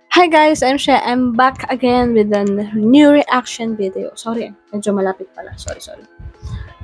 Hi guys, I'm Shea. I'm back again with a new reaction video. Sorry, medyo malapit pala. Sorry.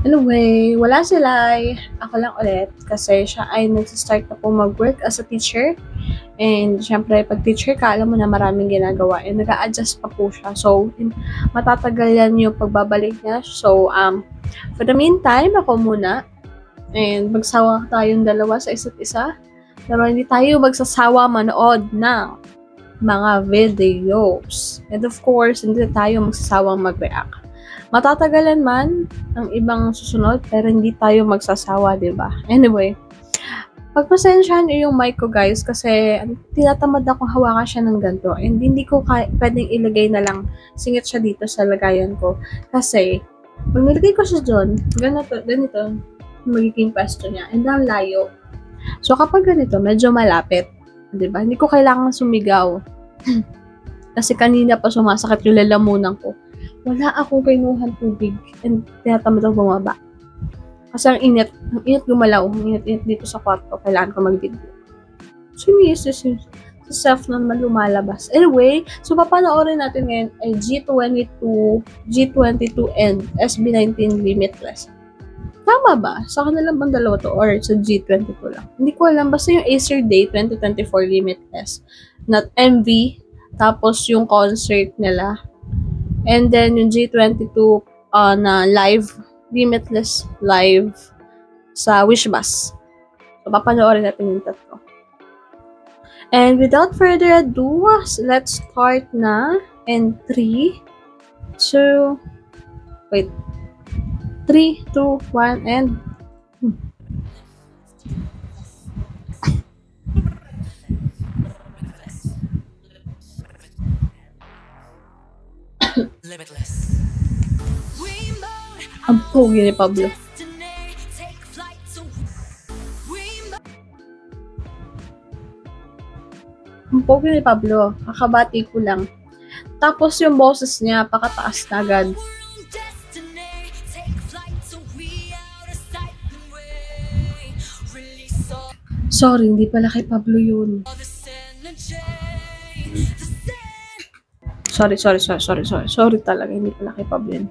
Anyway, wala sila. Ako lang ulit kasi siya ay nagsistart na po mag-work as a teacher. And syempre, pag teacher ka, alam mo na maraming ginagawa. And nag-a-adjust pa po siya. So, matatagal yan yung pagbabalik niya. So, for the meantime, ako muna. And magsawa tayong dalawa sa isa't isa. Pero hindi tayo magsasawa manood ng mga videos. And of course, hindi tayo magsasawang mag-react. Matatagalan man ang ibang susunod, pero hindi tayo magsasawa, diba? Anyway, pagpasensyahan niyo yung mic ko, guys, kasi tinatamad akong hawakan siya ng ganito. And hindi ko pwedeng ilagay na lang singit siya dito sa lagayan ko. Kasi, pag nilagay ko siya dyan, ganito, magiging pwesto niya. And ang layo. So, kapag ganito, medyo malapit. Diba? Hindi ko kailangan sumigaw. Kasi kanina pa sumasakit yung lalamunan ko. Wala akong kinuhan tubig. And tinatamad ako bumaba. Kasi ang init gumalaw. Ang init dito sa kwarto. Kailangan ko mag-video. So, yung self naman lumalabas. Anyway, so papanoorin natin ngayon ay G22, and SB19 Limitless. Tama ba? Sa kanilang bang dalawa to? Or sa G22 lang? Hindi ko alam. Basta yung Acer Day 2024 Limitless. Not MV. Tapos yung concert nila. And then yung G22 na live. Limitless live sa Wishbus. So, papanoorin natin yung tatlo. And without further ado, let's start na. And 3, 2, wait. 3, 2, 1, and Limitless. ang pogi ni Pablo. Ang pogi ni Pablo. Kakabati ko lang. Tapos yung boses niya, pakataas na agad. Sorry, hindi pala kay Pablo yun. Sorry talaga, hindi pala kay Pablo yun.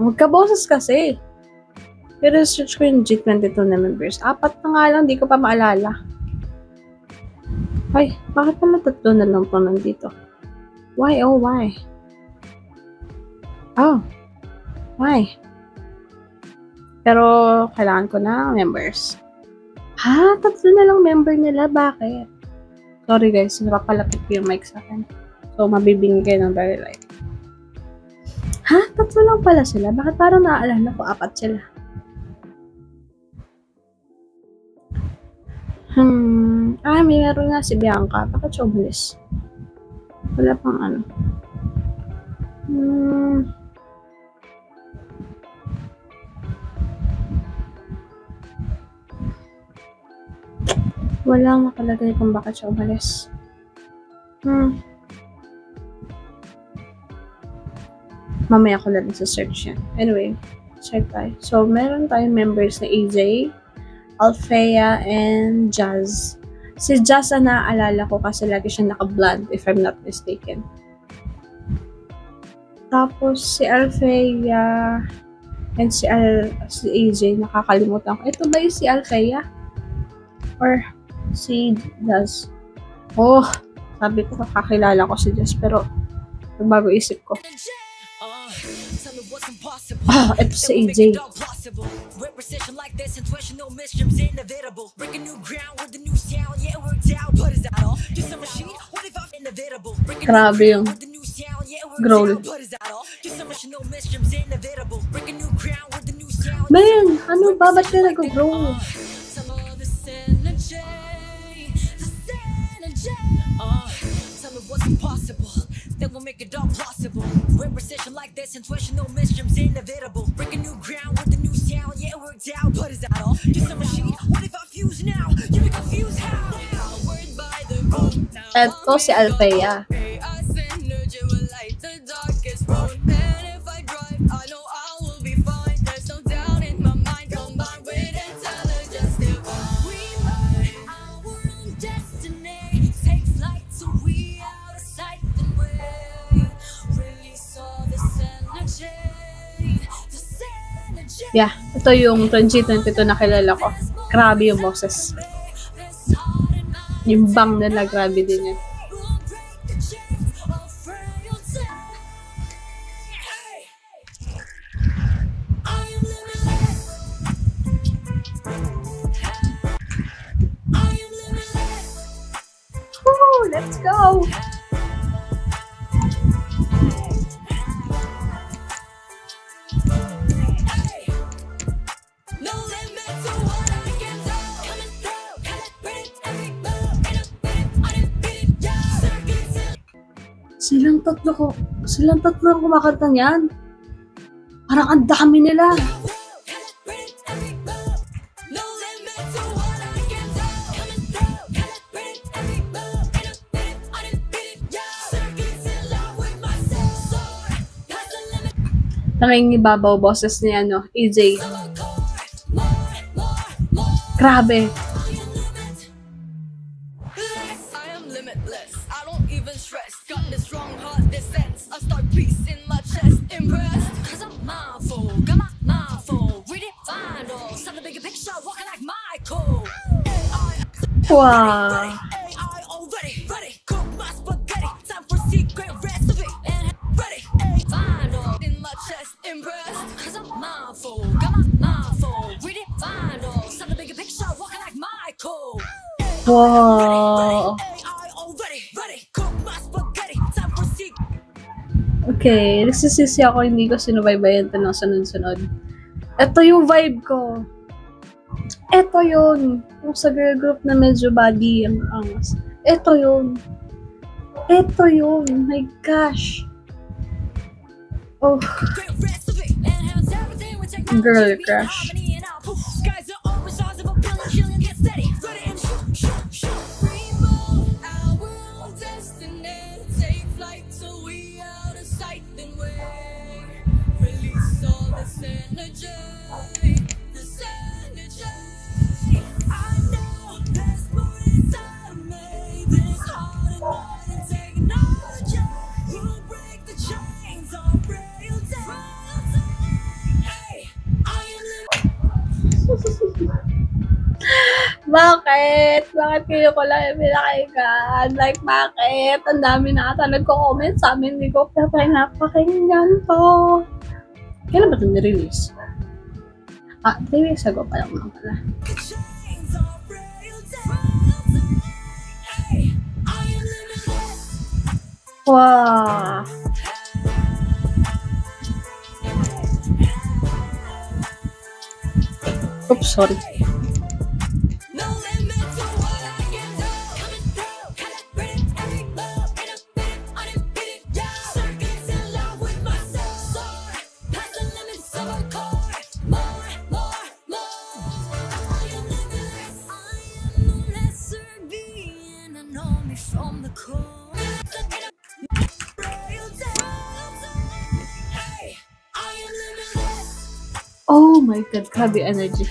Magkaboses kasi. Pero search ko yung G22 na members. 4 na nga lang, di ko pa maalala. Ay, bakit pala 3 na lang po nandito? Why? Oh, why? Oh, why? Pero kailangan ko na members. Ha? 3 na lang member nila? Bakit? Sorry guys, napapalapit ko yung mic sa akin. So, mabibingin kayo ng very light. Ha? 3 lang pala sila? Bakit parang naaalala ko 4 sila? May meron nga si Bianca. Bakit siya umalis? Wala pang ano. Walang nakalagay kung bakit siya umalis. Mamaya ko lang sa search yan. Anyway, check tayo. So, meron tayong members na AJ, Althea, and Jazz. Si Jazz na naaalala ko kasi lagi siya naka-blonde, if I'm not mistaken. Tapos, si Althea and si AJ, nakakalimutan ko. Ito ba yung si Althea? Or si Jazz? Oh, sabi ko kakilala ko si Jazz, pero nagbago isip ko. Ito si AJ. Grabe yung growl. Man, ano ba? Ba't ka nag-growl? That will make it all possible. We're precision like this, intuitional mysteries inevitable. Breaking new ground with a new sound, yeah, it worked out. But is that all? Just a machine? What if I fuse now? You be confused how? Powered by the road. Ito si Althea. Yeah, ito yung 2022 na kilala ko. Grabe yung boses. Yung bang nila, grabe din yan. Woo, let's go! Silang tatlo ang kumakanta niyan. Parang ang dami nila. Nangingibabaw boses ni EJ. Grabe. Wow. Wow. Okay, nagsisisi ako hindi ko sinubaybayan ito ng sunod-sunod. Ito yung vibe ko. Ito yun. Yung sa girl group na medyo body ang angas. Ito yun. Ito yun. My gosh. Oh. Girl crush. Bakit? Bakit kayo ko lang pinakaigan? Like, bakit? Ang dami na ata nagko-comment sa amin. Hindi ko pinapakinggan to. Kailan ba ito nirelease? 3 weeks ago pa lang naman pala. Wow! Oops, sorry. Oh my God, grabe energy.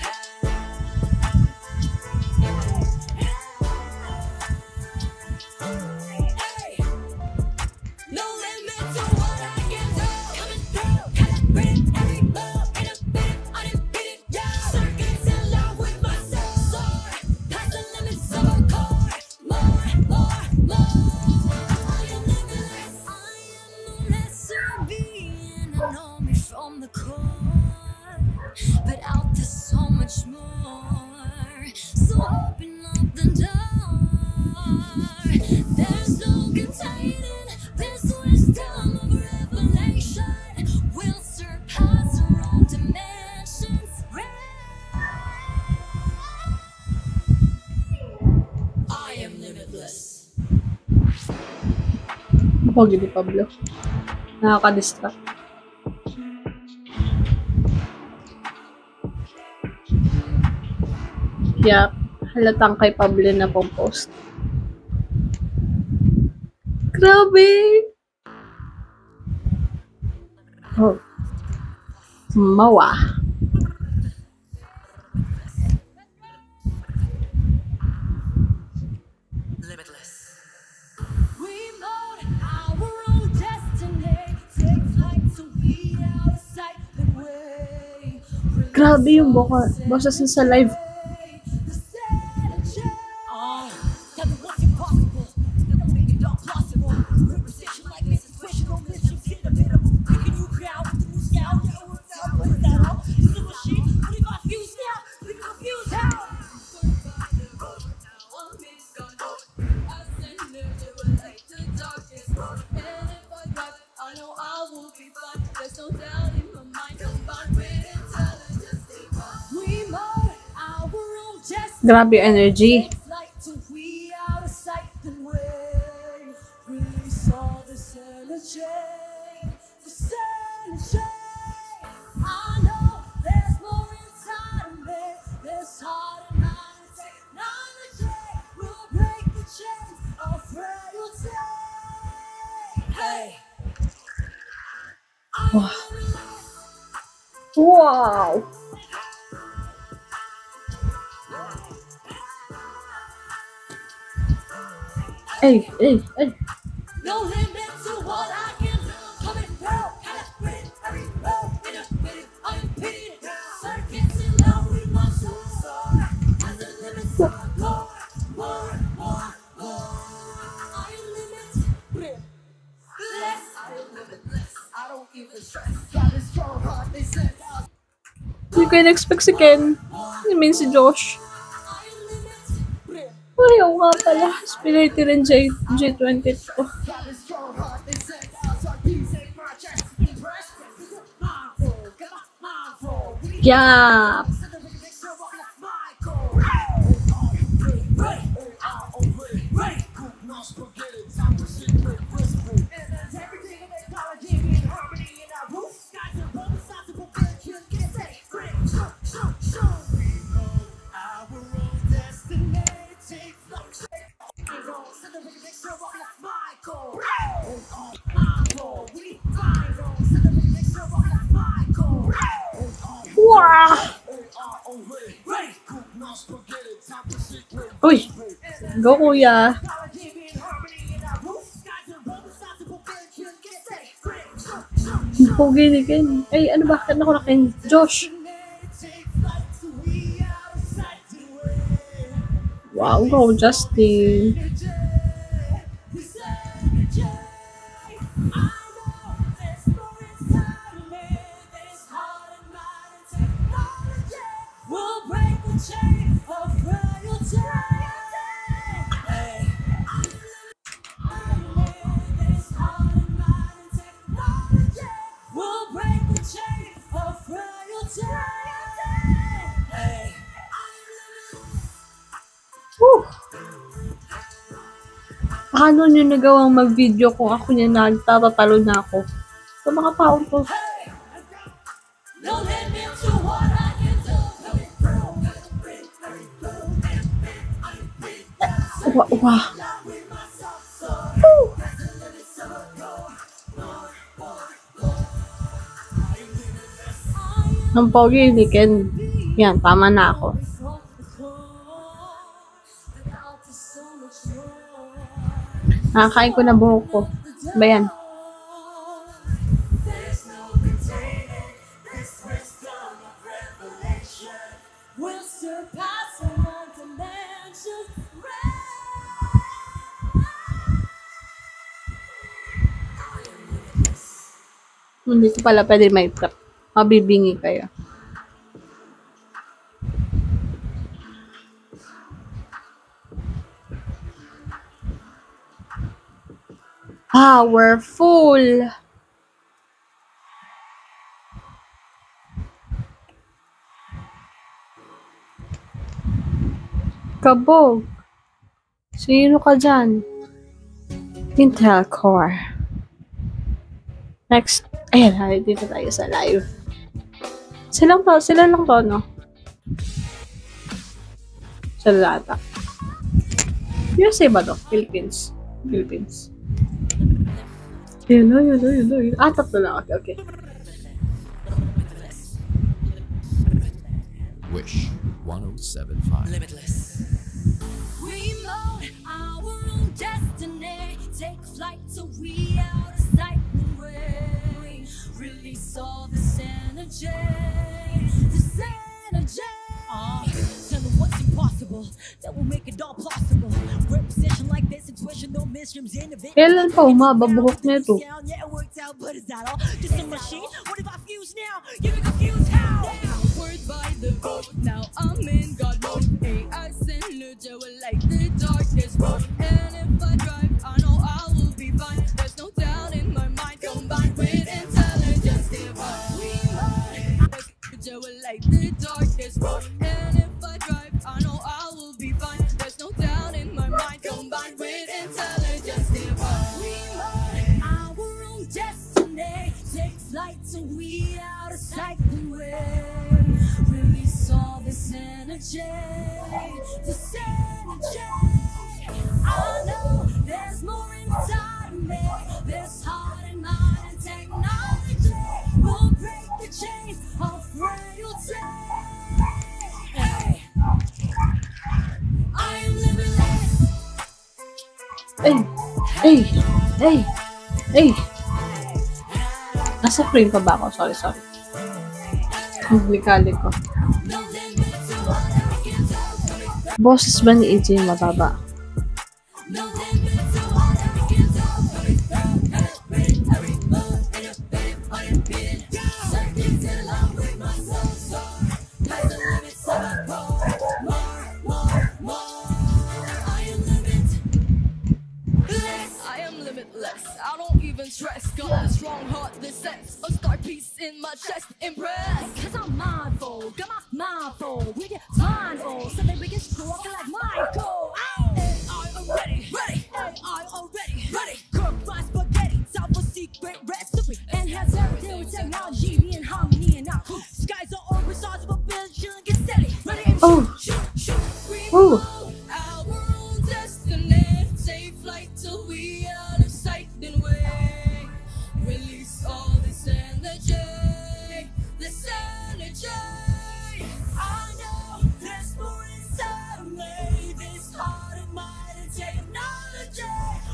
But out there's so much more. So open up the door. There's no containing this wisdom of revelation. Will surpass our own dimensions. I am limitless. Pogi ni Pablo. Nakaka-distract. Yup, halatang kay Pablo na pong post. Grabe! Oh. Mawa. Limitless. We mode our own destiny. Take flight so we out of sight and way. Grabe yung boses niya sa live. Grabe yung energy. Wow. Wow. Hey. No limit to what I can do. Coming through, calibrate every move in a minute. Unimpeded, circuits in love with my soul. As the limits more. I am limitless. I am limitless. I don't even stress. Got a strong heart, they said. Hindi ko in-expect si Ken. I mean si Josh. Ay, oo nga pala. Spirity rin J22. Yeah. Wow! Uy! Go, kuya! Pogi ni Ken. Ay, ano ba? Ano ko na Ken? Josh! Wow, go, Justin! Woo! Paano nyo nagawang mag-video kung ako niya nagtatatalo na ako? Sa mga taon ko. Wow. Ang pogi ni Ken. Yan, tama na ako. Nakakain ko na buhok ko. Ba yan? Hindi ko pala pwede may trap. Mabibingi kayo. Powerful! Kabog! Sino ka dyan? Intel Core. Next. Ayan, dito tayo sa live. Sila lang to, no? Sila ata. USA ba to? Philippines. Yun. Ah, tatlo lang. Okay. Wish 1075. Limitless. We mode our own destiny. Take flight till we out of sight and way. Release all this energy. To say that will make it all plausible. We're positioned like this, intuition, no mysteries, innovative. Kailan pa mababuhok na ito? Yeah, it worked out, but is that all? Just a machine? What if I fuse now? You're confused how? Word by the book, now I'm in God mode. AI signature will like the darkness road. And if I drive, I know I will be fine. There's no doubt in my mind, combined with intelligence divine. Signature will like the darkness road. And if I drive, I know I will be fine. There's no doubt in my mind, combined with intelligence divine. Our own destiny takes flight till we out of sight and way. Release all this energy, this energy. I know there's more inside of me. This heart and mind and technology will break the chains of frailty. Hey, I am limitless. Ay! Nasa frame pa ba ako? Sorry. Komplikado ko. Boses ba ni AJ mababa? I am limitless, I don't even stress. Got a strong heart that sets a star piece in my chest. Impress. Cause I'm mindful, got my mindful. We get blindfold, so that we can stroke like Michael. AI already, ready. AI already, ready. Cook my spaghetti, top a secret recipe. Enhance everything with technology, be in harmony and not cool. Skies are open, stars of a billion, chilling, get steady. Ready and shoot. Oh! Our own destiny, take flight till we out of sight and way. Release all this energy, this energy. I know there's more inside of me. This heart and mind and technology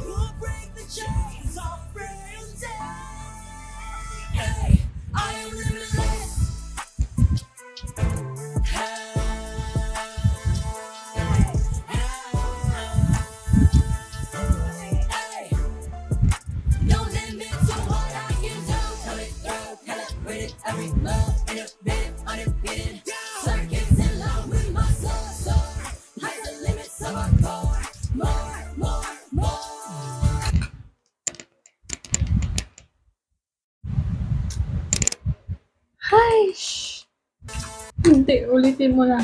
will break the chains of frailty. Hey, I am limitless. Hey, no limit to what I can do. Tell it through, calibrate it, every move, innovative, undefeated. Circuits in love with my soul, like the limits of our core. More. Hi! Hindi, ulitin mo na.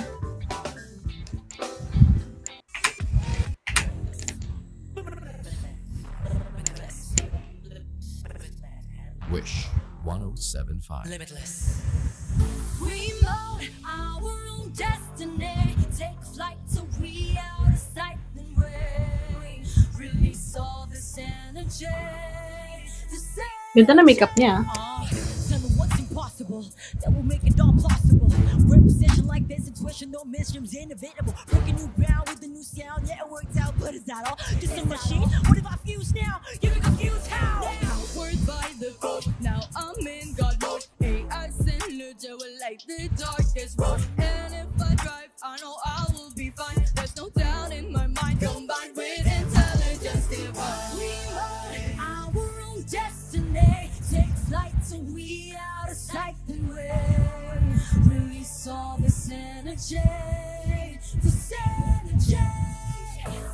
Wish 1075. Limitless. We mold our own destiny. Take flight till we out of sight and way. Release all this energy. Ganda na makeup niya. Tell them what's impossible. That will make it all plausible. We're positioned like this, intuition, no mysteries, inevitable. Breaking new ground with a new sound. Yeah, it worked out, but is that all? Just a machine? What if I fuse now? You're confused how? Word by the book, now I'm in God mode. AI signature will like the darkest road. And if I drive, I know I will be fine. There's no doubt in my mind, combined with intelligence divine. We mold our own destiny. Take flight till we out of sight and way. Release all this energy. This energy.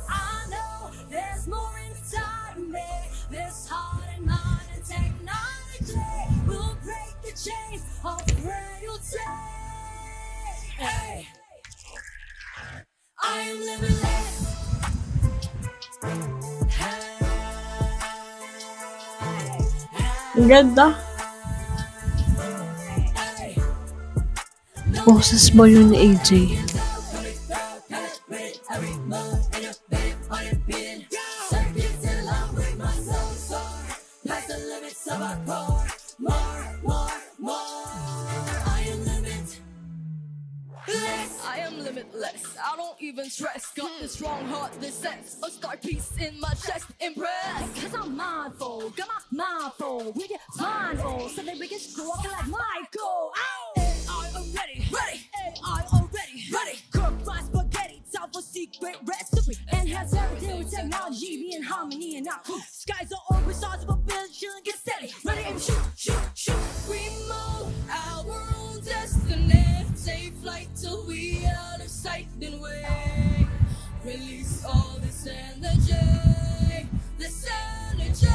I know there's more inside of me. This heart and mind and technology will break the chains of frailty. Hey, I am limitless. Ang ganda. Boses ba yun ni AJ? I am limitless, I don't even stress. Got a strong heart that sets a star piece in my chest. Impress. Cause I'm mindful, got my mindful. We get blindfold, so that we can stroke like Michael. AI already, ready. AI already, ready. Cook my spaghetti, top a secret technology be in harmony and not skies are open, stars of a billion, chilling, get steady. Ready, aim, shoot, shoot, shoot. Remote our own destiny. Take flight till we out of sight, then we release all this energy. This energy.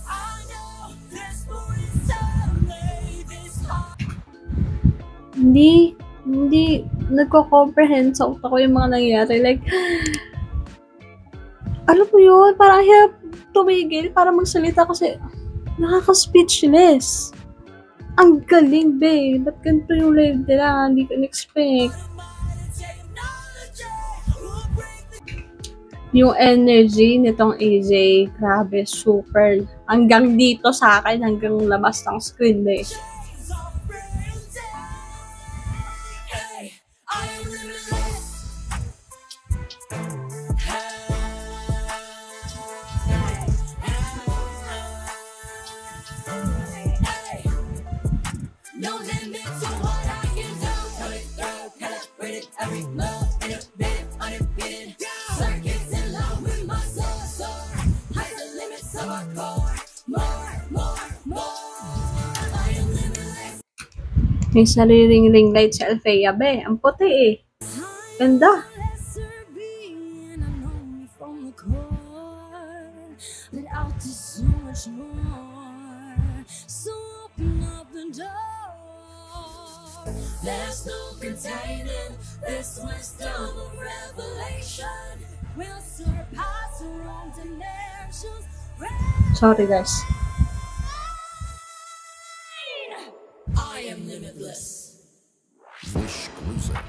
I know this more inside this heart. Hindi nagko-comprehend sa utak ko yung mga nangyayari. Like, alam mo yun, parang hirap tumigil para magsalita kasi nakaka-speechless. Ang galing, babe. Ba't ganito yung live nila? Hindi ko in-expect. Yung energy nitong AJ, grabe, super. Hanggang dito sa akin, hanggang labas ng screen, babe. No limit to what I can do. Coming through, calibrated, every move, innovative, undefeated. Circuits in love with my soul. High the limits of our core. More, more, more. I am limitless. May sariling ring light si Althea, be. Ang puti eh. Ganda. Lesser being, I know me from the core, but out to so much more. So open up the door. There's no containing this wisdom of revelation. We'll surpass our own dimensions. Sorry, guys. I am limitless. Wish Cruiser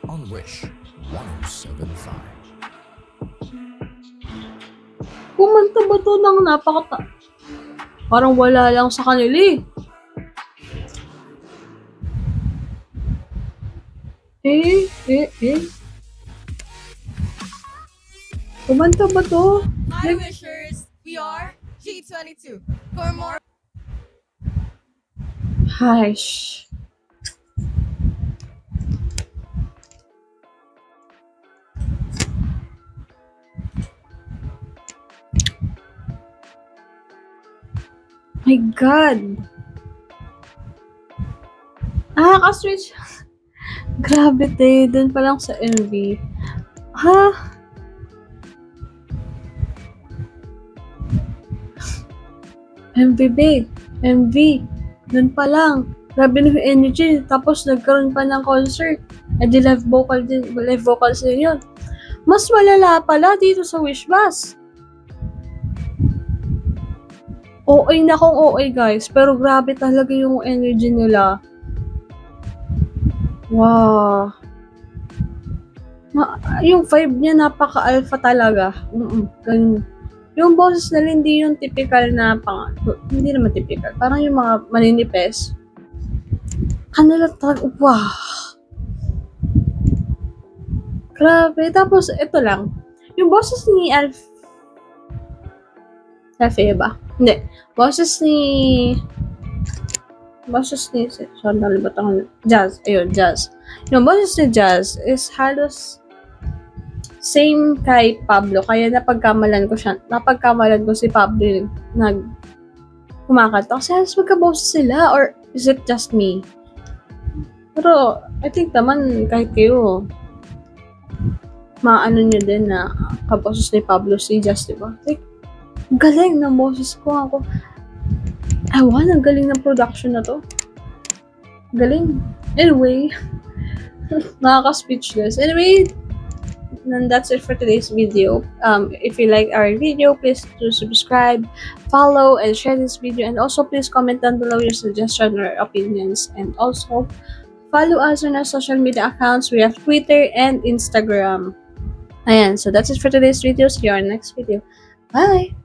on Wish 1075. Kumanta ba to ng parang wala lang sa kanila eh. Kumanta ba to? Hi Wishers, we are G22. For more Hush. My God. Ka-switch. Grabe, te. Doon pa lang sa MV. Ha? MV. Doon pa lang. Grabe na yung energy. Tapos nagkaroon pa ng concert. Eh di live vocals din yun. Mas malala pala dito sa Wish Bus. OA na kung OA, guys. Pero grabe talaga yung energy nila. Wow. Yung vibe niya napaka-alpha talaga. Ganun. Yung boses nila hindi yung typical na hindi naman typical. Parang yung mga maninipes. Kanila talaga, wow. Grabe. Tapos, ito lang. Yung boses ni Althea ba? Hindi. Boses ni sorry, nalimutan ko. Jazz. Ayun, Jazz. Yung boses ni Jazz is halos same kay Pablo. Kaya napagkamalan ko si Pablo yung kumakanta. Kasi halos magkaboses sila. Or is it just me? Pero, I think naman kahit kayo, maano nyo din na kaboses ni Pablo si Jazz, diba? Like, galing ng boses ko. Ewan, ang galing ng production na to. Galing. Anyway, nakaka-speechless. Anyway, and that's it for today's video. If you like our video, please do subscribe, follow, and share this video. And also, please comment down below your suggestions or opinions. And also, follow us on our social media accounts. We have Twitter and Instagram. Ayan, so that's it for today's video. See you on our next video. Bye!